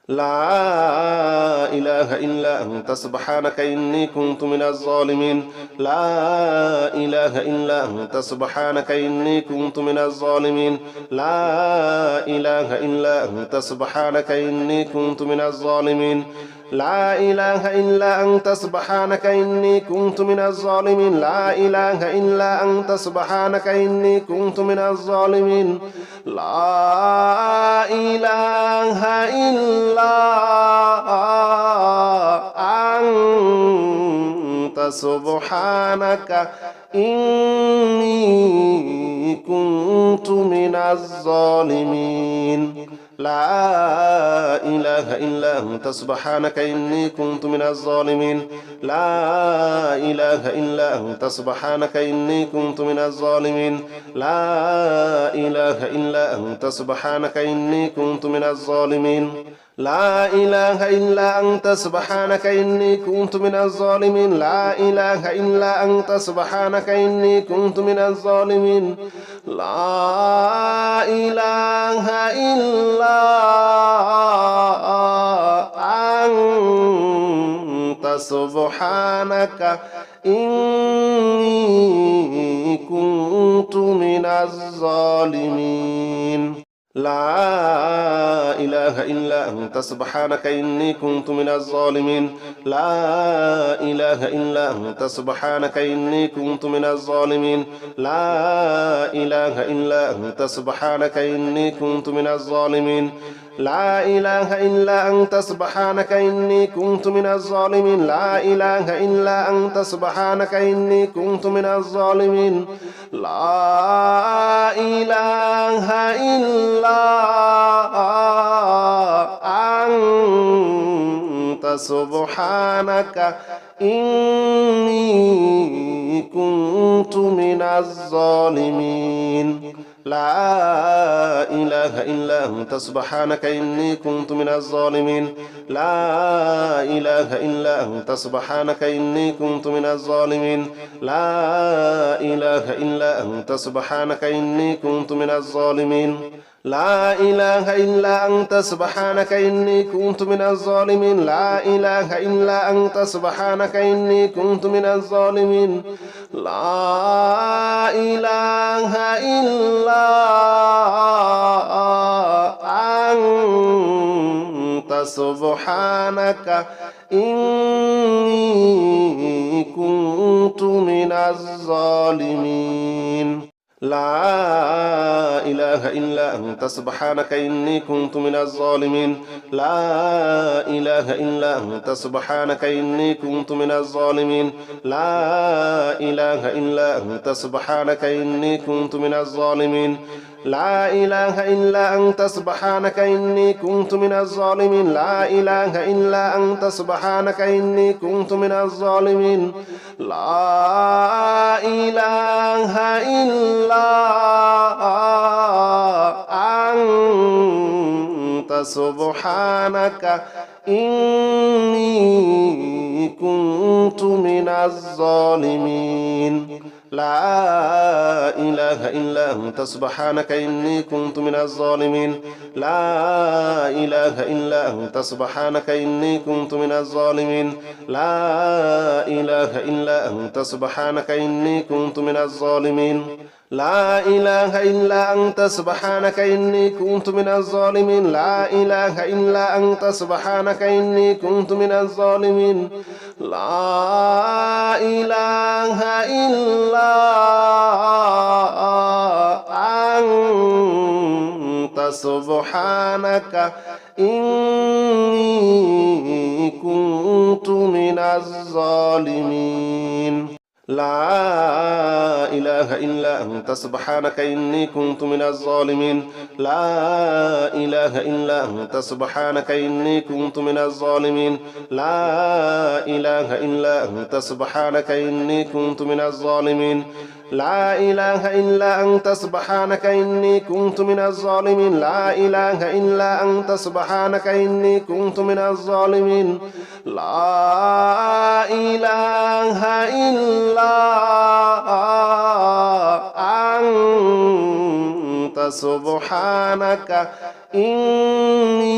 لا إله إلا أنت سبحانك إني كنت من الظالمين لا إله إلا أنت سبحانك إني كنت من الظالمين لا إله إلا أنت سبحانك إني كنت من الظالمين لا إله إلا أنت سبحانك إني كنت من الظالمين لا إله إلا أنت سبحانك إني كنت من الظالمين لا إله إلا أنت سبحانك إني كنت من الظالمين لا إله إلا أنت سبحانك إني كنت من الظالمين لا إله إلا أنت سبحانك إني كنت من الظالمين لا إله إلا أنت سبحانك إني كنت من الظالمين لا إله إلا أنت سبحانك إني كنت من الظالمين لا إله إلا أنت سبحانك إني كنت من الظالمين لا إله إلا أنت سبحانك إني كنت من الظالمين لا إله إلا أنت سبحانك إني كنت من الظالمين لا إله إلا أنت سبحانك إني كنت من الظالمين لا إله إلا أنت سبحانك إني كنت من الظالمين لا إله إلا أنت سبحانك إني كنت من الظالمين لا إله إلا أنت سبحانك إني كنت من الظالمين لا إله إلا أنت سبحانك إني كنت من الظالمين لا إله إلا أنت سبحانك إني كنت من الظالمين لا إله إلا أنت سبحانك إني كنت من الظالمين لا إله إلا أنت سبحانك إني كنت من الظالمين لا إله إلا أنت سبحانك إني كنت من الظالمين لا إله إلا أنت سبحانك إني كنت من الظالمين لا إله إلا أنت سبحانك إني كنت من الظالمين لا إله إلا أنت سبحانك إني كنت من الظالمين لا إله إلا أنت سبحانك إني كنت من الظالمين لا إله إلا أنت سبحانك إني كنت من الظالمين لا إله إلا أنت سبحانك إني كنت من الظالمين لا إله إلا أنت سبحانك إني كنت من الظالمين لا إله إلا أنت سبحانك إني كنت من الظالمين لا إله إلا أنت سبحانك إني كنت من الظالمين لا إله إلا أنت سبحانك إني كنت من الظالمين لا إله إلا أنت سبحانك إني كنت من الظالمين لا إله إلا أنت سبحانك إني كنت من الظالمين لا إله إلا أنت سبحانك إني كنت من الظالمين لا إله إلا أنت سبحانك إني كنت من الظالمين لا إله إلا أنت سبحانك إني كنت من الظالمين لا إله إلا أنت سبحانك إني كنت من الظالمين لا إله إلا أنت سبحانك إني كنت من الظالمين لا إله إلا أنت سبحانك إني كنت من الظالمين لا إله إلا أنت سبحانك إني كنت من الظالمين لا إله إلا أنت سبحانك إني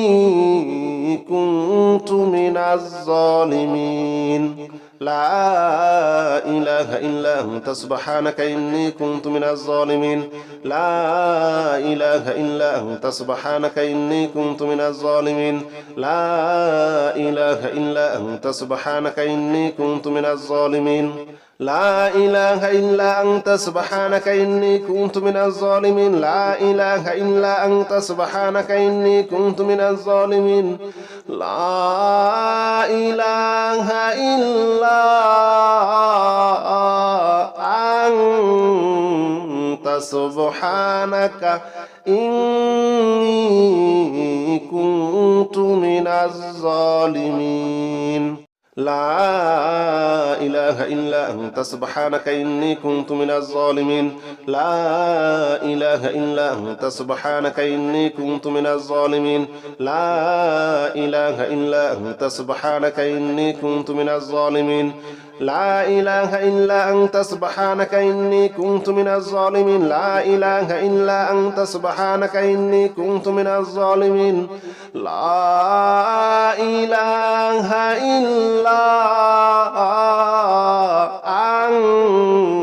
كنت من الظالمين لا إله إلا أنت سبحانك إني كنت من الظالمين لا إله إلا أنت سبحانك إني كنت من الظالمين لا إله إلا أنت سبحانك إني كنت من الظالمين لا إله إلا أنت سبحانك إني كنت من الظالمين لا إله إلا أنت سبحانك إني كنت من الظالمين لا إله إلا أنت سبحانك إني كنت من الظالمين لا إله إلا أنت سبحانك إني كنت من الظالمين لا إله إلا أنت سبحانك إني كنت من الظالمين لا إله إلا أنت سبحانك إني كنت من الظالمين لا إله إلا أنت سبحانك إني كنت من الظالمين لا إله إلا أنت سبحانك إني كنت من الظالمين لا إله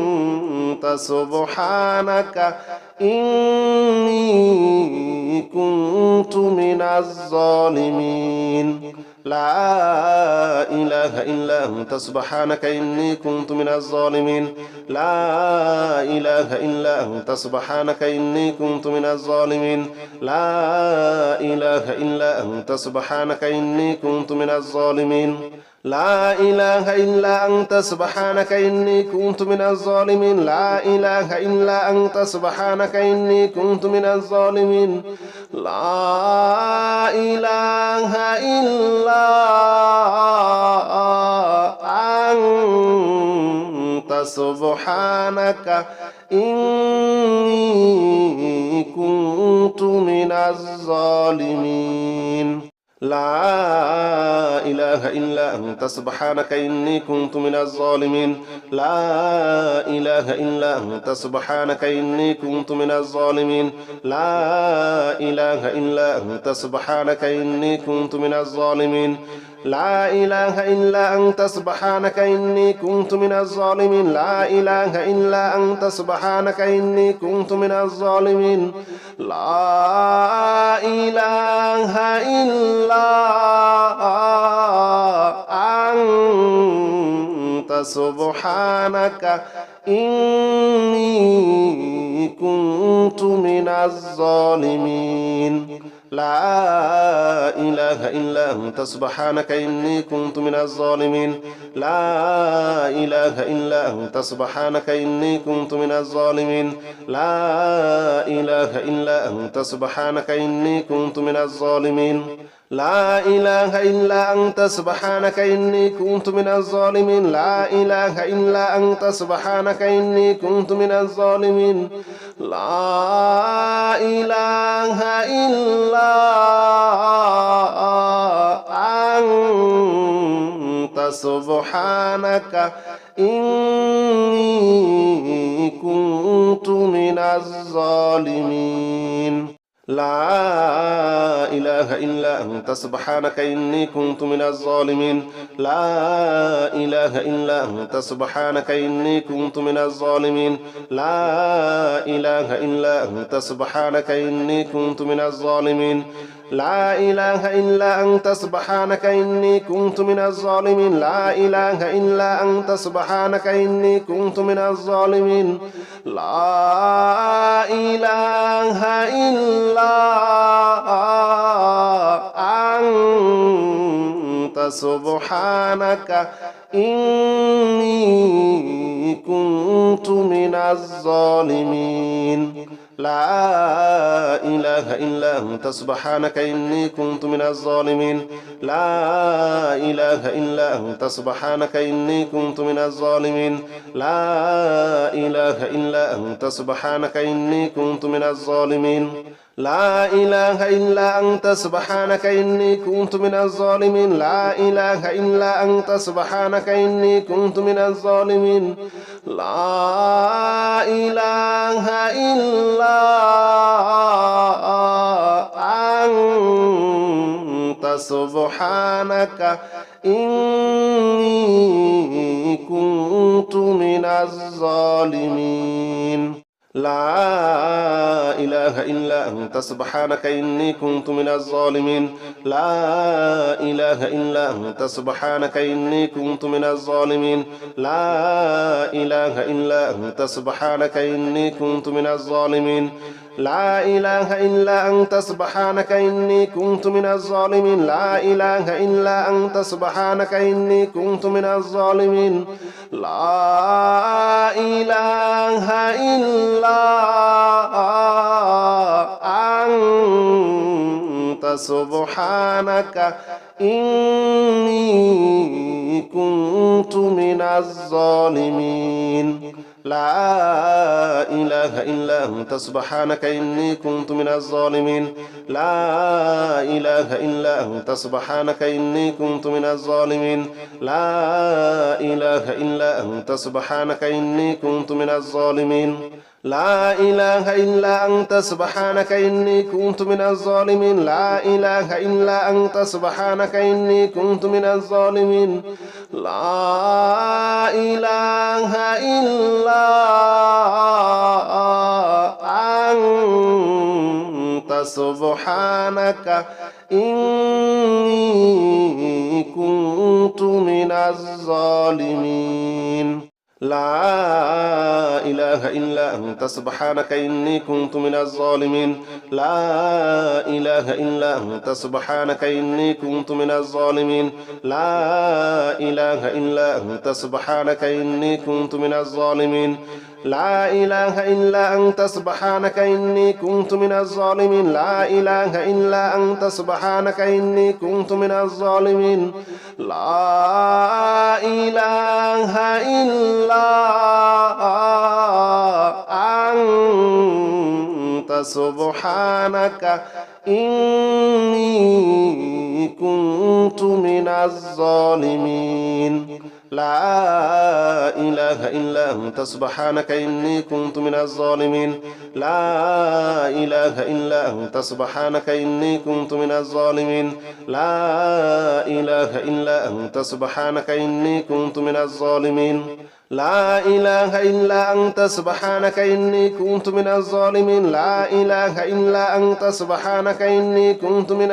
إلا أنت سبحانك إني كنت من الظالمين لا إله إلا أنت سبحانك إني كنت من الظالمين لا إله إلا أنت سبحانك إني كنت من الظالمين لا إله إلا أنت سبحانك إني كنت من الظالمين لا إله إلا أنت سبحانك إني كنت من الظالمين لا إله إلا أنت سبحانك إني كنت من الظالمين لا إله إلا أنت سبحانك إني كنت من الظالمين لا إله إلا أنت سبحانك إني كنت من الظالمين لا إله إلا أنت سبحانك إني كنت من الظالمين لا إله إلا أنت سبحانك إني كنت من الظالمين لا إله إلا أنت سبحانك إني كنت من الظالمين لا إله إلا أنت سبحانك إني كنت من الظالمين لا إله إلا أنت سبحانك إني كنت من الظالمين لا إله إلا أنت سبحانك إني كنت من الظالمين لا إله إلا أنت سبحانك إني كنت من الظالمين لا إله إلا أنت سبحانك إني كنت من الظالمين لا إله إلا أنت سبحانك إني كنت من الظالمين لا إله إلا أنت سبحانك إني كنت من الظالمين لا إله إلا أنت سبحانك إني كنت من الظالمين لا إله إلا أنت سبحانك إني كنت من الظالمين لا إله إلا أنت سبحانك إني كنت من الظالمين لا إله إلا أنت سبحانك إني كنت من الظالمين لا إله إلا أنت سبحانك إني كنت من الظالمين لا إله إلا أنت سبحانك إني كنت من الظالمين لا إله إلا أنت سبحانك إني كنت من الظالمين لا إله إلا أنت سبحانك إني كنت من الظالمين لا إله إلا أنت سبحانك إني كنت من الظالمين لا إله إلا أنت سبحانك إني كنت من الظالمين لا إله إلا أنت سبحانك إني كنت من الظالمين لا إله إلا أنت سبحانك إني كنت من الظالمين لا إله إلا أنت سبحانك إني كنت من الظالمين لا إله إلا أنت سبحانك إني كنت من الظالمين لا إله إلا أنت سبحانك إني كنت من الظالمين لا إله إلا أنت سبحانك إني كنت من الظالمين لا إله إلا أنت سبحانك إني كنت من الظالمين لا إله إلا أنت سبحانك إني كنت من الظالمين لا إله إلا أنت سبحانك إني كنت من الظالمين لا إله إلا أنت سبحانك إني كنت من الظالمين لا إله إلا أنت سبحانك إني كنت من الظالمين لا إله إلا أنت سبحانك إني كنت من الظالمين لا إله إلا أنت سبحانك إني كنت من الظالمين لا إله إلا أنت سبحانك إني كنت من الظالمين لا إله إلا أنت سبحانك إني كنت من الظالمين لا إله إلا أنت سبحانك إني كنت من الظالمين لا إله إلا أنت سبحانك إني كنت من الظالمين لا إله إلا أنت سبحانك إني كنت من الظالمين لا إله إلا أنت سبحانك إني كنت من الظالمين لا إله إلا أنت سبحانك إني كنت من الظالمين لا إله إلا أنت سبحانك إني كنت من الظالمين لا إله إلا أنت سبحانك إني كنت من الظالمين لا إله إلا أنت سبحانك إني كنت من الظالمين لا إله إلا أنت سبحانك إني كنت من الظالمين لا إله إلا أنت سبحانك إني كنت من الظالمين لا إله إلا أنت سبحانك إني كنت من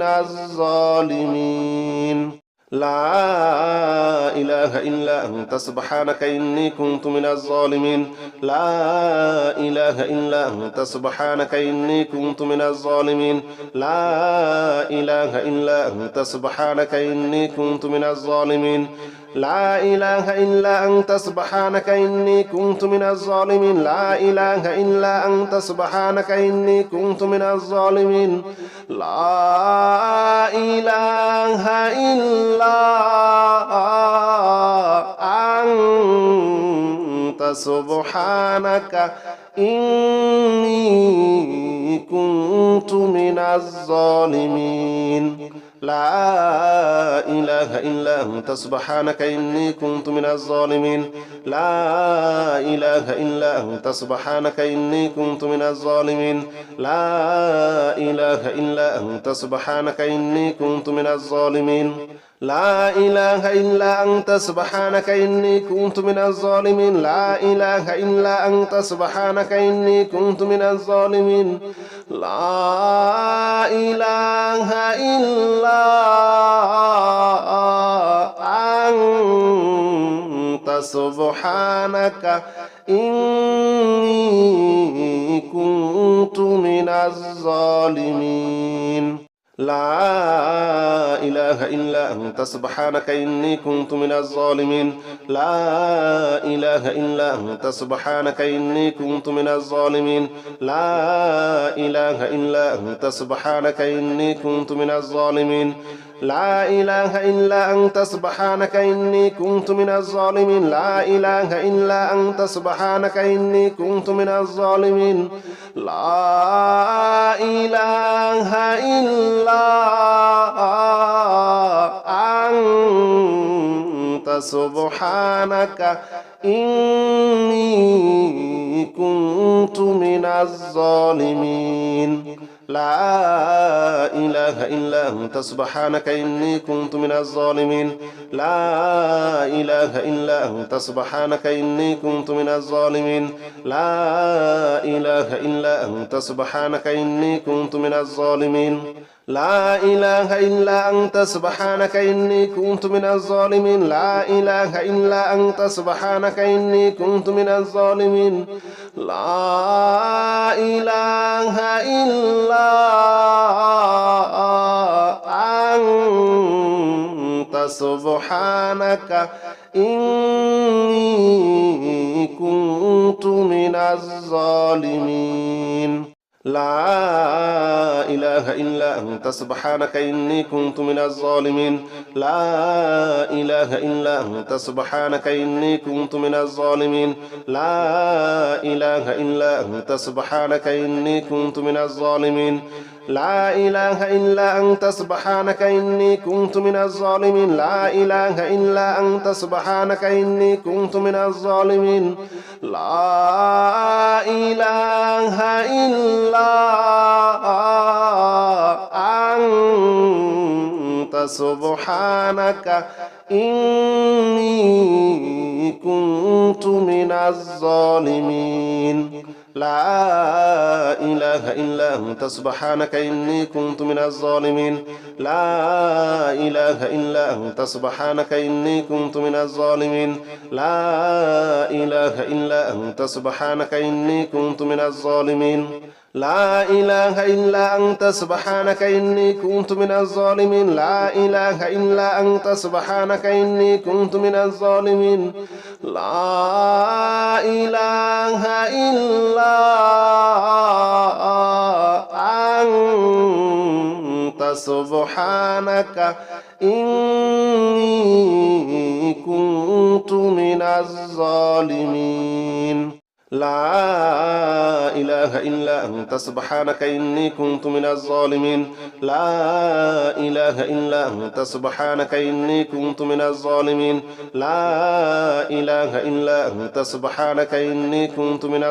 الظالمين لا إله إلا أنت سبحانك إني كنت من الظالمين لا إله إلا أنت سبحانك إني كنت من الظالمين لا إله إلا أنت سبحانك إني كنت من الظالمين لا إله إلا أنت سبحانك إني كنت من الظالمين لا إله إلا أنت سبحانك إني كنت من الظالمين لا إله إلا أنت سبحانك إني كنت من الظالمين لا إله إلا أنت سبحانك إني كنت من الظالمين لا إله إلا أنت سبحانك إني كنت من الظالمين لا إله إلا أنت سبحانك إني كنت من الظالمين لا إله إلا أنت سبحانك إني كنت من الظالمين لا إله إلا أنت سبحانك إني كنت من الظالمين لا إله إلا أنت سبحانك إني كنت من الظالمين لا إله إلا أنت سبحانك إني كنت من الظالمين لا إله إلا أنت سبحانك إني كنت من الظالمين لا إله إلا أنت سبحانك إني كنت من الظالمين لا إله إلا أنت سبحانك إني كنت من الظالمين لا إله إلا أنت سبحانك إني كنت من الظالمين لا إله إلا أنت سبحانك إني كنت من الظالمين لا إله إلا أنت سبحانك إني كنت من الظالمين لا إله إلا أنت سبحانك إني كنت من الظالمين لا إله إلا أنت سبحانك إني كنت من الظالمين لا إله إلا أنت سبحانك إني كنت من الظالمين لا إله إلا أنت سبحانك إني كنت من الظالمين لا إله إلا أنت سبحانك إني كنت من الظالمين لا إله إلا أنت سبحانك إني كنت من الظالمين لا إله إلا أنت سبحانك إني كنت من الظالمين لا إله إلا أنت سبحانك إني كنت من الظالمين لا إله إلا أنت سبحانك إني كنت من الظالمين لا إله إلا أنت سبحانك إني كنت من الظالمين لا إله إلا أنت سبحانك إني كنت من الظالمين لا إله إلا أنت سبحانك إني كنت من الظالمين لا إله إلا أنت سبحانك إني كنت من الظالمين لا إله إلا أنت سبحانك إني كنت من الظالمين لا إله إلا أنت سبحانك إني كنت من الظالمين لا إله إلا أنت سبحانك إني كنت من الظالمين لا إله إلا أنت سبحانك إني كنت من الظالمين لا إله إلا أنت سبحانك إني كنت من الظالمين لا إله إلا أنت سبحانك إني كنت من الظالمين لا إله إلا أنت سبحانك إني كنت من الظالمين لا إله إلا أنت سبحانك إني كنت من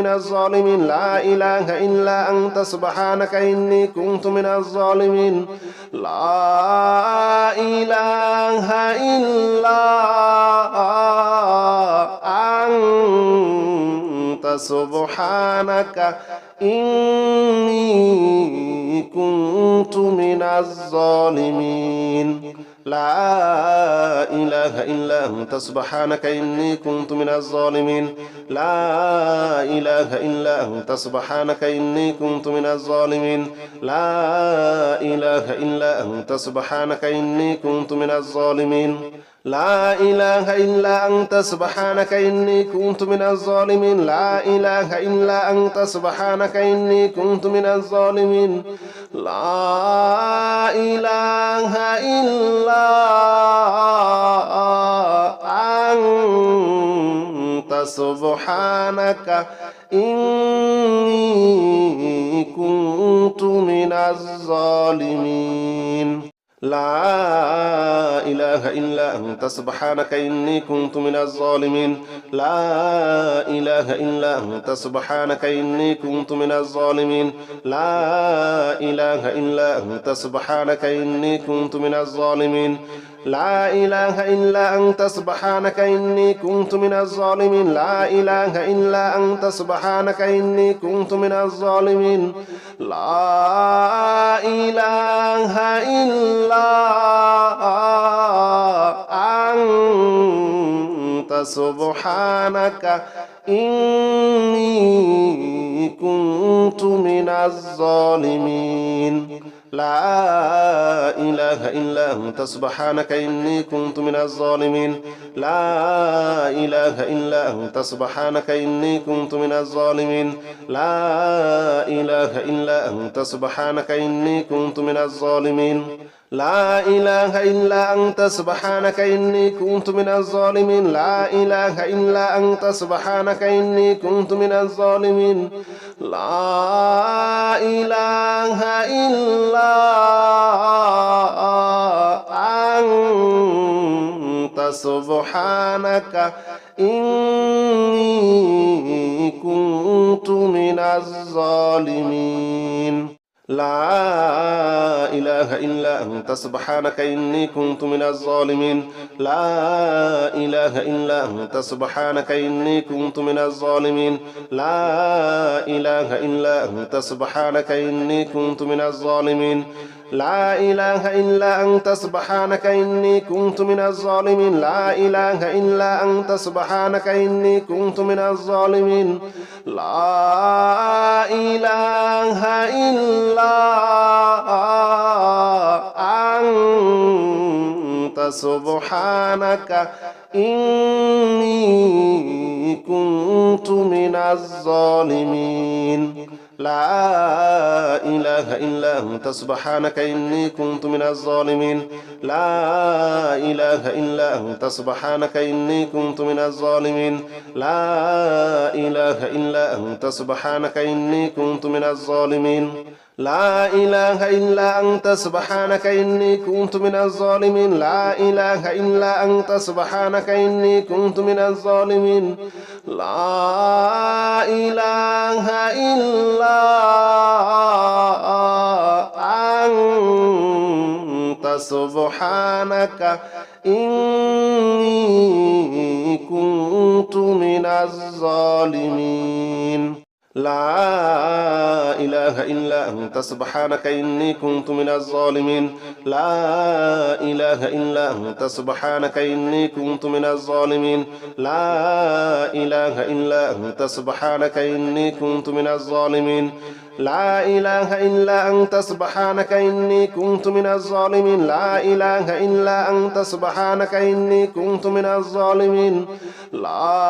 الظالمين لا إله إلا أنت سبحانك إني كنت من الظالمين لا إله إلا أنت سبحانك إني كنت من الظالمين لا إله إلا أنت سبحانك إني كنت من الظالمين لا إله إلا أنت سبحانك إني كنت من الظالمين لا إله إلا أنت سبحانك إني كنت من الظالمين لا إله إلا أنت سبحانك إني كنت من الظالمين لا إله إلا أنت سبحانك إني كنت من الظالمين لا إله إلا أنت سبحانك إني كنت من الظالمين لا إله إلا أنت سبحانك إني كنت من الظالمين لا إله إلا أنت سبحانك إني كنت من الظالمين لا إله إلا أنت سبحانك إني كنت من الظالمين لا إله إلا أنت سبحانك إني كنت من الظالمين لا إله إلا أنت سبحانك إني كنت من الظالمين لا إله إلا أنت سبحانك إني كنت من الظالمين لا إله إلا أنت سبحانك إني كنت من الظالمين لا إله إلا أنت سبحانك إني كنت من الظالمين لا إله إلا أنت سبحانك إني كنت من الظالمين لا إله إلا أنت سبحانك إني كنت من الظالمين لا إله إلا أنت سبحانك إني كنت من الظالمين لا إله إلا أنت سبحانك إني كنت من الظالمين لا إله إلا أنت سبحانك إني كنت من الظالمين لا إله إلا أنت سبحانك إني كنت من الظالمين لا إله إلا أنت سبحانك إني كنت من الظالمين لا إله إلا أنت سبحانك إني كنت من الظالمين لا إله إلا أنت سبحانك إني كنت من الظالمين لا إله إلا أنت سبحانك إني كنت من الظالمين لا إله إلا أنت سبحانك إني كنت من الظالمين لا إله إلا أنت سبحانك إني كنت من الظالمين لا إله إلا أنت سبحانك إني كنت من الظالمين لا إله إلا أنت سبحانك إني كنت من الظالمين لا إله إلا أنت سبحانك إني كنت من الظالمين لا إله إلا أنت سبحانك إني كنت من الظالمين لا إله إلا أنت سبحانك إني كنت من الظالمين لا إله إلا أنت سبحانك إني كنت من الظالمين لا إله إلا أنت سبحانك إني كنت من الظالمين لا إله إلا أنت سبحانك إني كنت من الظالمين لا إله إلا أنت سبحانك إني كنت من الظالمين لا إله إلا أنت سبحانك إني كنت من الظالمين لا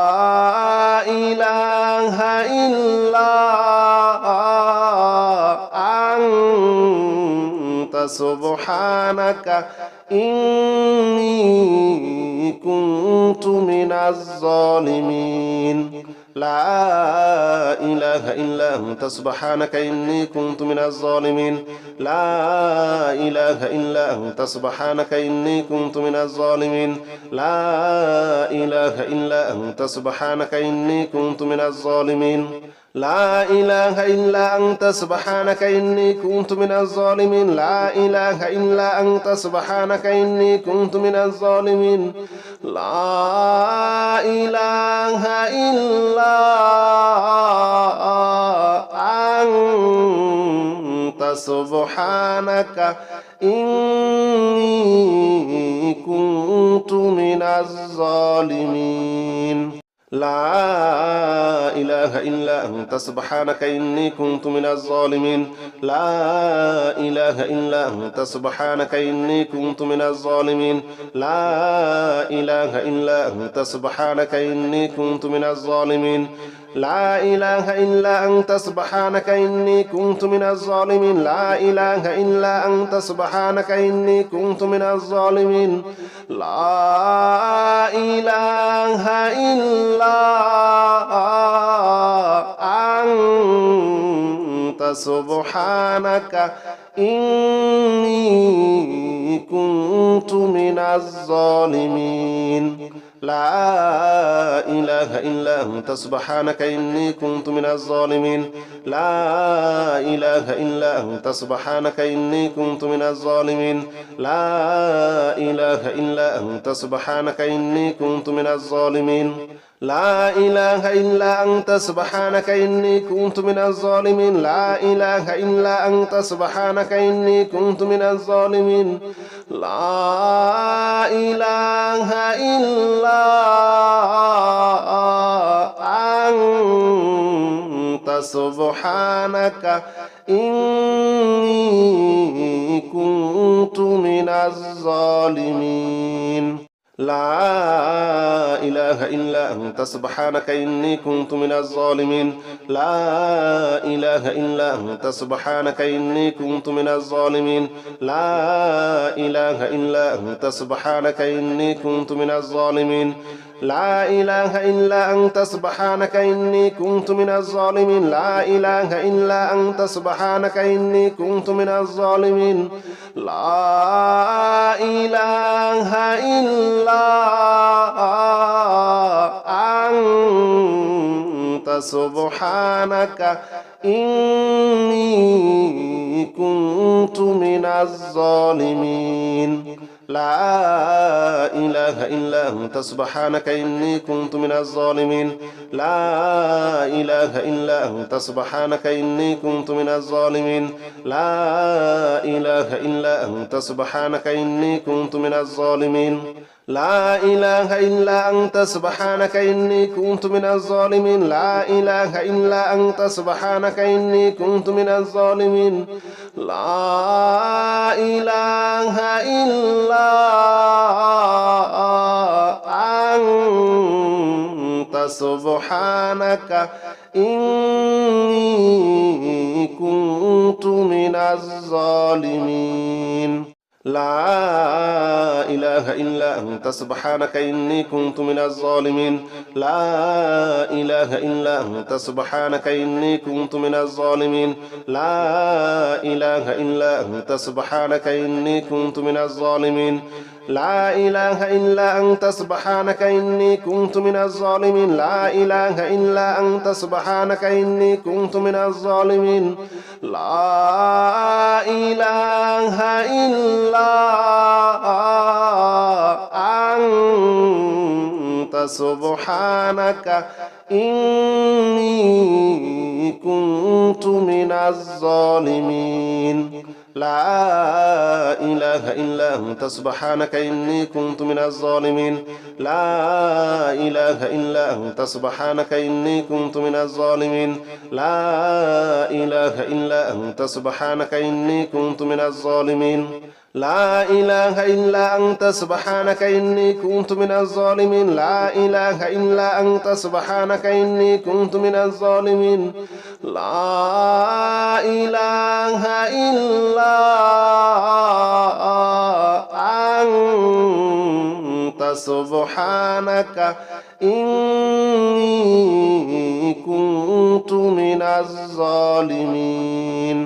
إله إلا أنت سبحانك إني كنت من الظالمين لا إله إلا أنت سبحانك إني كنت من الظالمين لا إله إلا أنت سبحانك إني كنت من الظالمين لا إله إلا أنت سبحانك إني كنت من الظالمين لا إله إلا أنت سبحانك إني كنت من الظالمين لا إله إلا أنت سبحانك إني كنت من الظالمين لا إله إلا أنت سبحانك إني كنت من الظالمين لا إله إلا أنت سبحانك إني كنت من الظالمين لا إله إلا أنت سبحانك إني كنت من الظالمين لا إله إلا أنت سبحانك إني كنت من الظالمين لا إله إلا أنت سبحانك إني كنت من الظالمين لا إله إلا أنت سبحانك إني كنت من الظالمين لا إله إلا أنت سبحانك إني كنت من الظالمين لا إله إلا أنت سبحانك إني كنت من الظالمين لا إله إلا أنت سبحانك إني كنت من الظالمين لا إله إلا أنت سبحانك إني كنت من الظالمين لا إله إلا أنت سبحانك إني كنت من الظالمين لا إله إلا أنت سبحانك إني كنت من الظالمين لا إله إلا أنت سبحانك إني كنت من الظالمين لا إله إلا أنت سبحانك إني كنت من الظالمين لا إله إلا أنت سبحانك إني كنت من الظالمين لا إله إلا أنت سبحانك إني كنت من الظالمين لا إله إلا أنت سبحانك إني كنت من الظالمين لا إله إلا أنت سبحانك إني كنت من الظالمين لا إله إلا أنت سبحانك إني كنت من الظالمين لا إله إلا أنت سبحانك إني كنت من الظالمين لا إله إلا أنت سبحانك إني كنت من الظالمين لا إله إلا أنت سبحانك إني كنت من الظالمين لا إله إلا أنت سبحانك إني كنت من الظالمين لا إله إلا أنت سبحانك إني كنت من الظالمين لا إله إلا أنت سبحانك إني كنت من الظالمين لا إله إلا أنت سبحانك إني كنت من الظالمين لا إله إلا أنت سبحانك إني كنت من الظالمين لا إله إلا أنت سبحانك إني كنت من الظالمين لا إله إلا أنت سبحانك إني كنت من الظالمين لا إله إلا أنت سبحانك إني كنت من الظالمين لا إله إلا أنت سبحانك إني كنت من الظالمين لا إله إلا أنت سبحانك إني كنت من الظالمين لا إله إلا أنت سبحانك إني كنت من الظالمين لا إله إلا أنت سبحانك إني كنت من الظالمين لا إله إلا أنت سبحانك إني كنت من الظالمين لا إله إلا أنت سبحانك إني كنت من الظالمين لا إله إلا أنت سبحانك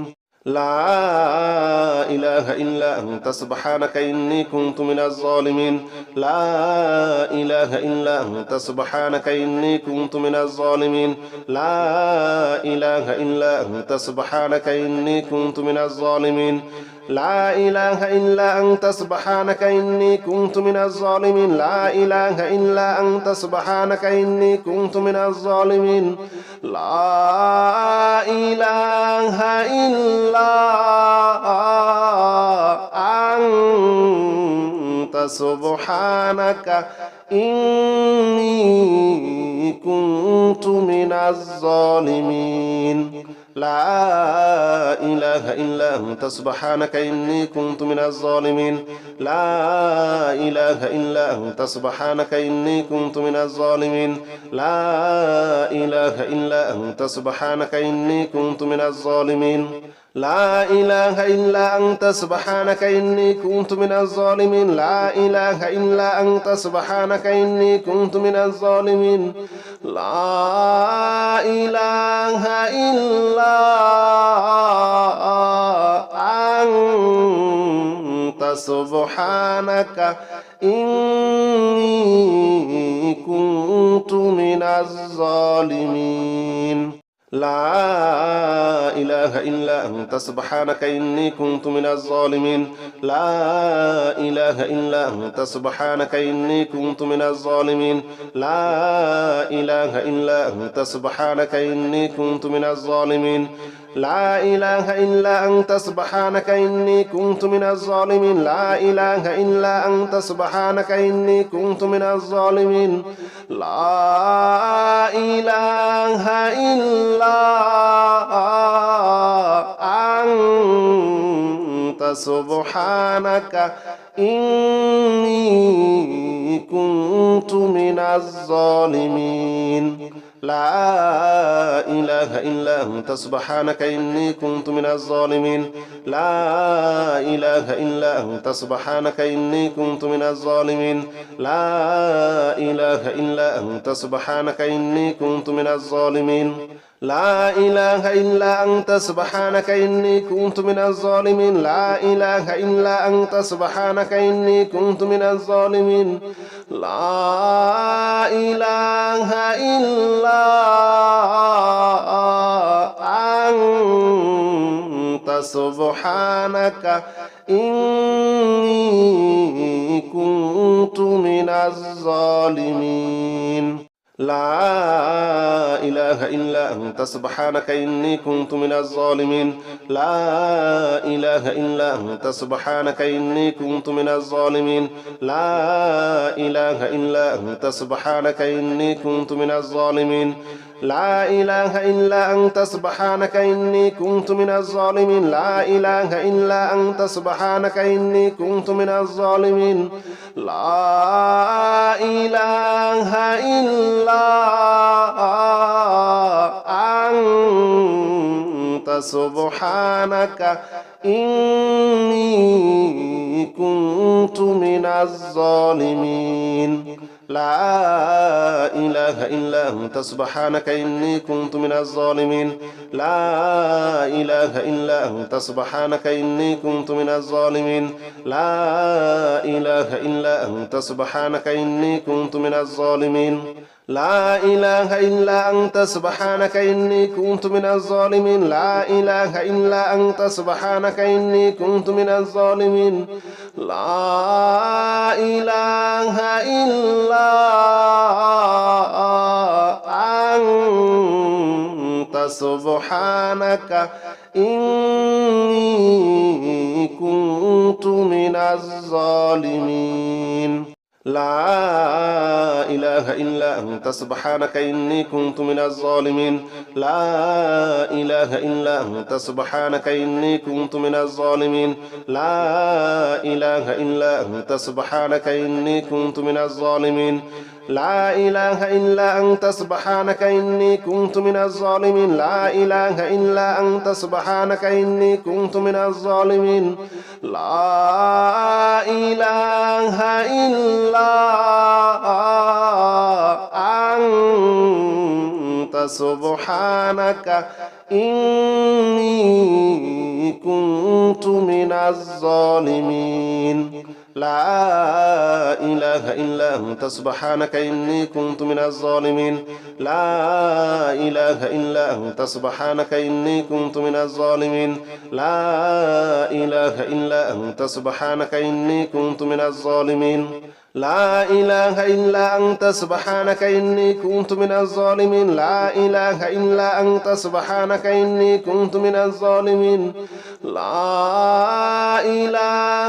إني كنت من الظالمين لا إله إلا أنت سبحانك إني كنت من الظالمين لا إله إلا أنت سبحانك إني كنت من الظالمين لا إله إلا أنت سبحانك إني كنت من الظالمين لا إله إلا أنت سبحانك إني كنت من الظالمين لا إله إلا أنت سبحانك إني كنت من الظالمين لا إله إلا أنت سبحانك إني كنت من الظالمين لا إله إلا أنت سبحانك إني كنت من الظالمين لا إله إلا أنت سبحانك إني كنت من الظالمين لا إله إلا أنت سبحانك إني كنت من الظالمين لا إله إلا أنت سبحانك إني كنت من الظالمين لا إله إلا أنت سبحانك إني كنت من الظالمين لا إله إلا أنت سبحانك إني كنت من الظالمين لا إله إلا أنت سبحانك إني كنت من الظالمين لا إله إلا أنت سبحانك إني كنت من الظالمين لا إله إلا أنت سبحانك إني كنت من الظالمين لا إله إلا أنت سبحانك إني كنت من الظالمين لا إله إلا أنت سبحانك إني كنت من الظالمين لا إله إلا أنت سبحانك إني كنت من الظالمين لا إله إلا أنت سبحانك إني كنت من الظالمين لا إله إلا أنت سبحانك إني كنت من الظالمين لا إله إلا أنت سبحانك إني كنت من الظالمين لا إله إلا أنت سبحانك إني كنت من الظالمين لا إله إلا أنت سبحانك إني كنت من الظالمين لا إله إلا أنت سبحانك إني كنت من الظالمين لا إله إلا أنت سبحانك إني كنت من الظالمين لا إله إلا أنت سبحانك إني كنت من الظالمين لا إله إلا أنت سبحانك إني كنت من الظالمين لا إله إلا أنت سبحانك إني كنت من الظالمين لا إله إلا أنت سبحانك إني كنت من الظالمين لا إله إلا أنت سبحانك إني كنت من الظالمين لا إله إلا أنت سبحانك إني كنت من الظالمين لا إله إلا أنت سبحانك إني كنت من الظالمين لا إله إلا أنت سبحانك إني كنت من الظالمين لا إله إلا أنت سبحانك إني كنت من الظالمين لا إله إلا أنت سبحانك إني كنت من الظالمين لا إله إلا أنت سبحانك إني كنت من الظالمين لا إله إلا أنت سبحانك إني كنت من الظالمين لا إله إلا أنت سبحانك إني كنت من الظالمين لا إله إلا أنت سبحانك إني كنت من الظالمين لا إله إلا أنت سبحانك إني كنت من الظالمين لا إله إلا أنت سبحانك إني كنت من الظالمين لا إله إلا أنت سبحانك إني كنت من الظالمين لا إله إلا أنت سبحانك إني كنت من الظالمين لا إله إلا أنت سبحانك إني كنت من الظالمين لا إله إلا أنت سبحانك إني كنت من الظالمين لا إله إلا أنت سبحانك إني كنت من الظالمين لا إله إلا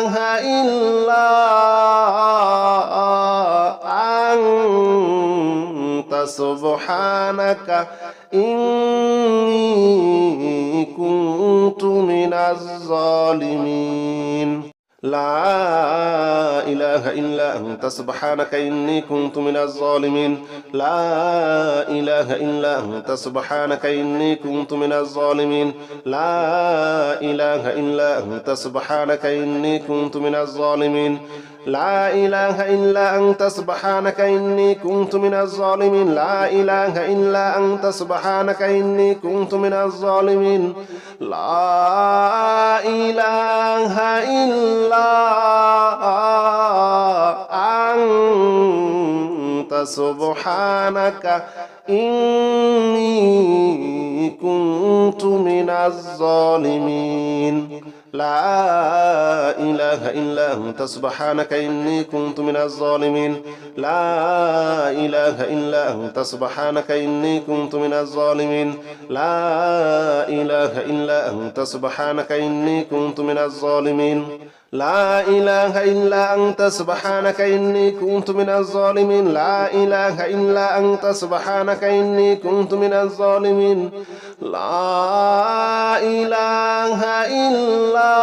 أنت سبحانك إني كنت من الظالمين لا إله إلا أنت سبحانك إني كنت من الظالمين لا إله إلا أنت سبحانك إني كنت من الظالمين لا إله إلا أنت سبحانك إني كنت من الظالمين لا إله إلا أنت سبحانك إني كنت من الظالمين لا إله إلا أنت سبحانك إني كنت من الظالمين لا إله إلا أنت سبحانك إني كنت من الظالمين لا إله إلا أنت سبحانك إني كنت كنت من الظالمين لا إله إلا أنت سبحانك إني كنت من الظالمين لا إله إلا أنت سبحانك إني كنت من الظالمين لا إله إلا أنت سبحانك إني كنت من الظالمين لا إله إلا أنت سبحانك إني كنت من الظالمين لا إله إلا أنت سبحانك إني كنت من الظالمين لا إله إلا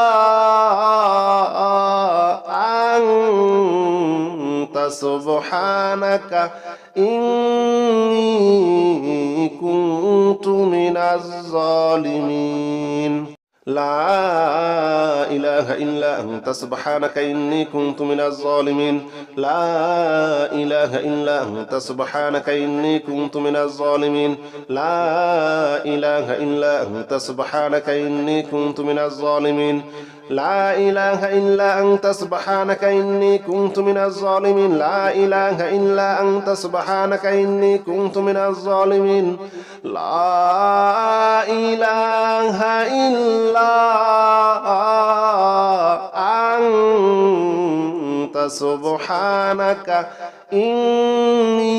أنت سبحانك إني كنت من الظالمين لا إله إلا أنت سبحانك إني كنت من الظالمين لا إله إلا أنت سبحانك إني كنت من الظالمين لا إله إلا أنت سبحانك إني كنت من الظالمين لا إله إلا أنت سبحانك إني كنت من الظالمين لا إله إلا أنت سبحانك إني كنت من الظالمين لا إله إلا أنت سبحانك إني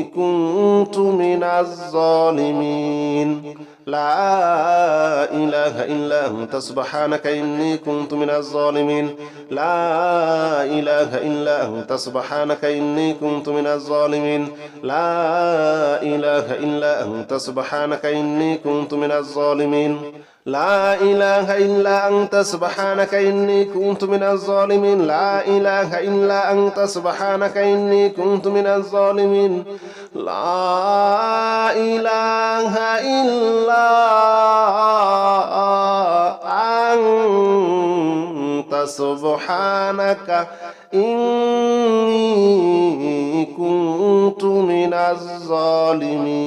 كنت من الظالمين لا إله إلا أنت سبحانك إني كنت من الظالمين لا إله إلا أنت سبحانك إني كنت من الظالمين لا إله إلا أنت سبحانك إني كنت من الظالمين لا إله إلا أنت سبحانك إني كنت من الظالمين لا إله إلا أنت سبحانك إني كنت من الظالمين لا إله إلا أنت سبحانك إني كنت من الظالمين